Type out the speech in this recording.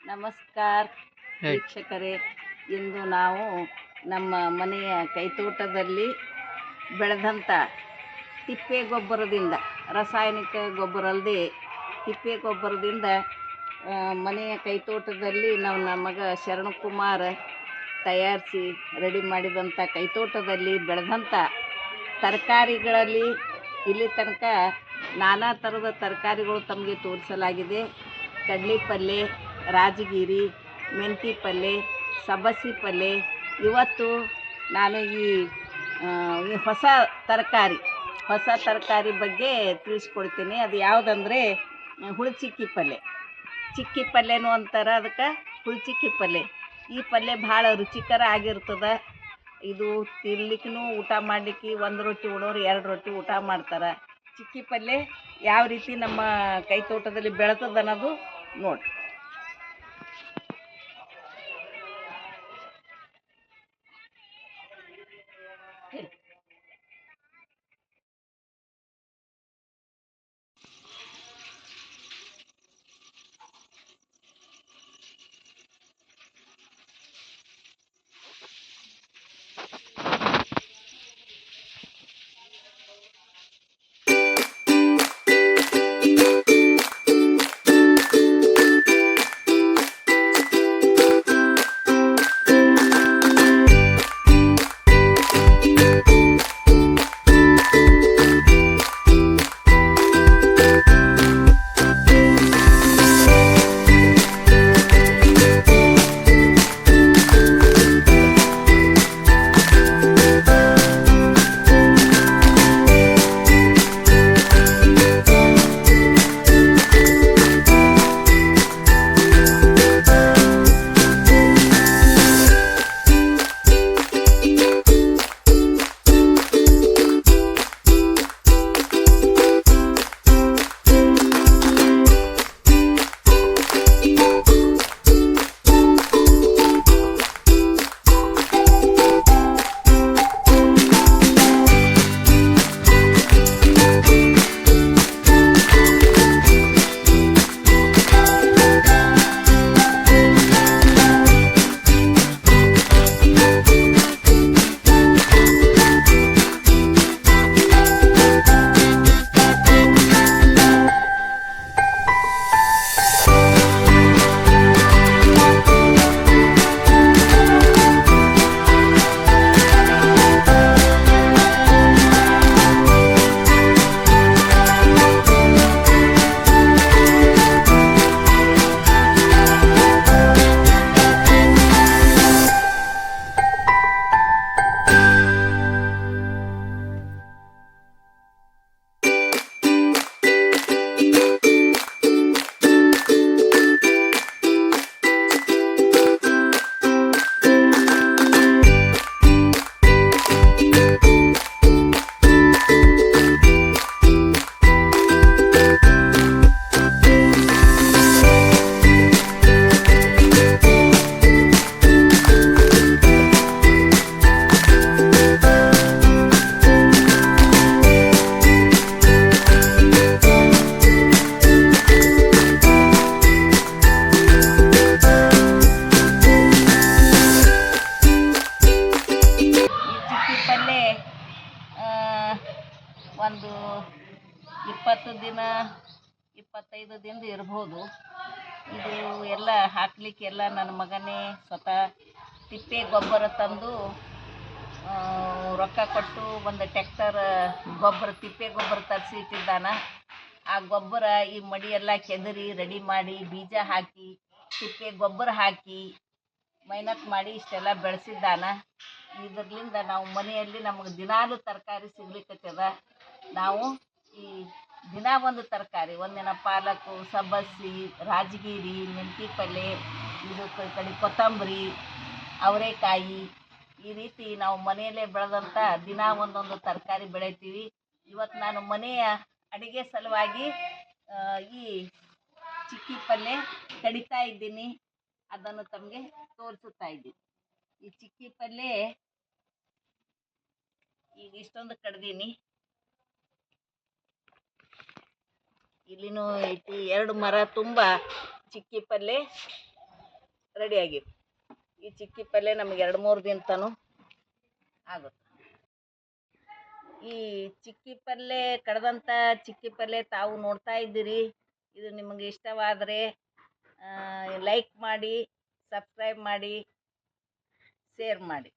ನಮಸ್ಕಾರ ವೀಕ್ಷಕರೇ. ಇಂದು ನಾವು ನಮ್ಮ ಮನೆಯ ಕೈತೋಟದಲ್ಲಿ ಬೆಳೆದಂಥ ತಿಪ್ಪೆ ಗೊಬ್ಬರದಿಂದ, ರಾಸಾಯನಿಕ ಗೊಬ್ಬರ ಅಲ್ಲದೆ ತಿಪ್ಪೆ ಗೊಬ್ಬರದಿಂದ ಮನೆಯ ಕೈತೋಟದಲ್ಲಿ ನಮ್ಮ ಮಗ ಶರಣಕುಮಾರ್ ತಯಾರಿಸಿ ರೆಡಿ ಮಾಡಿದಂಥ ಕೈತೋಟದಲ್ಲಿ ಬೆಳೆದಂಥ ತರಕಾರಿಗಳಲ್ಲಿ ಇಲ್ಲಿ ತನಕ ನಾನಾ ಥರದ ತರಕಾರಿಗಳು ತಮಗೆ ತೋರಿಸಲಾಗಿದೆ. ಕಡಲೆ ಪಲ್ಯ, ರಾಜಗಿರಿ, ಮೆಂತಿ ಪಲ್ಯ, ಸಬ್ಬಸಿ ಪಲ್ಯ. ಇವತ್ತು ನಾನು ಈ ಹೊಸ ತರಕಾರಿ ಬಗ್ಗೆ ತಿಳಿಸ್ಕೊಡ್ತೀನಿ. ಅದು ಯಾವುದಂದರೆ ಹುಳಿಚಿಕ್ಕಿ ಪಲ್ಯ. ಚಿಕ್ಕಿ ಪಲ್ಯನೂ ಅಂತಾರೆ ಅದಕ್ಕೆ, ಹುಳಿಚಿಕ್ಕಿ ಪಲ್ಯ. ಈ ಪಲ್ಯ ಭಾಳ ರುಚಿಕರ ಆಗಿರ್ತದೆ. ಇದು ತಿನ್ಲಿಕ್ಕೂ, ಊಟ ಮಾಡಲಿಕ್ಕೆ 1 ರೊಟ್ಟಿ ಉಣೋರು 2 ರೊಟ್ಟಿ ಊಟ ಮಾಡ್ತಾರೆ. ಚಿಕ್ಕಿ ಪಲ್ಯ ಯಾವ ರೀತಿ ನಮ್ಮ ಕೈತೋಟದಲ್ಲಿ ಬೆಳೆತದ ಅನ್ನೋದು ನೋಡಿ. ಒಂದು 20 ದಿನ 25 ದಿನದ ಇರ್ಬೋದು. ಇದು ಎಲ್ಲ ಹಾಕಲಿಕ್ಕೆಲ್ಲ ನನ್ನ ಮಗನೇ ಸ್ವತಃ ತಿಪ್ಪೆ ಗೊಬ್ಬರ ತಂದು ರೊಕ್ಕ ಕೊಟ್ಟು ಒಂದು ಟ್ಯಾಕ್ಟರ್ ತಿಪ್ಪೆ ಗೊಬ್ಬರ ತರಿಸಿ ಇಟ್ಟಿದ್ದಾನ. ಆ ಗೊಬ್ಬರ ಈ ಮಡಿಯೆಲ್ಲ ಕೆದರಿ ರೆಡಿ ಮಾಡಿ ಬೀಜ ಹಾಕಿ ತಿಪ್ಪೆ ಗೊಬ್ಬರ ಹಾಕಿ ಮೆಹನತ್ ಮಾಡಿ ಇಷ್ಟೆಲ್ಲ ಬೆಳೆಸಿದ್ದಾನ. ಇದರಿಂದ ನಾವು ಮನೆಯಲ್ಲಿ ನಮಗೆ ದಿನಾಲೂ ತರಕಾರಿ ಸಿಗ್ಲಿಕ್ಕತ್ತದ. ನಾವು ಈ ದಿನ ಒಂದು ತರಕಾರಿ, ಒಂದಿನ ಪಾಲಕು, ಸಬ್ಬಸಿ, ರಾಜಗಿರಿ, ಮೆಂತಿ ಪಲ್ಯ, ಇದು ಕಡೆ ಕೊತ್ತಂಬರಿ, ಅವರೆಕಾಯಿ, ಈ ರೀತಿ ನಾವು ಮನೆಯಲ್ಲೇ ಬೆಳೆದಂಥ ದಿನ ಒಂದೊಂದು ತರಕಾರಿ ಬೆಳಿತೀವಿ. ಇವತ್ತು ನಾನು ಮನೆಯ ಅಡುಗೆ ಸಲುವಾಗಿ ಈ ಚಿಕ್ಕಿ ಪಲ್ಯ ಕಡಿತಾ ಇದ್ದೀನಿ. ಅದನ್ನು ತಮಗೆ ತೋರಿಸುತ್ತಾ ಇದ್ದೀನಿ. ಈ ಚಿಕ್ಕಿ ಪಲ್ಯ ಈಗ ಇಷ್ಟೊಂದು ಕಡ್ದೀನಿ. ಇಲ್ಲಿನೂ ಐತಿ 2 ಮರ ತುಂಬ ಚಿಕ್ಕಿ ಪಲ್ಯ ರೆಡಿಯಾಗಿವೆ. ಈ ಚಿಕ್ಕಿ ಪಲ್ಯ ನಮಗೆ 2-3 ದಿನ ತನೂ ಆಗುತ್ತೆ. ಈ ಚಿಕ್ಕಿ ಪಲ್ಯ ಕಡ್ದಂಥ ಚಿಕ್ಕಿ ಪಲ್ಯ ತಾವು ನೋಡ್ತಾ ಇದ್ದೀರಿ. ಇದು ನಿಮಗೆ ಇಷ್ಟವಾದರೆ ಲೈಕ್ ಮಾಡಿ, ಸಬ್ಸ್ಕ್ರೈಬ್ ಮಾಡಿ, ಶೇರ್ ಮಾಡಿ.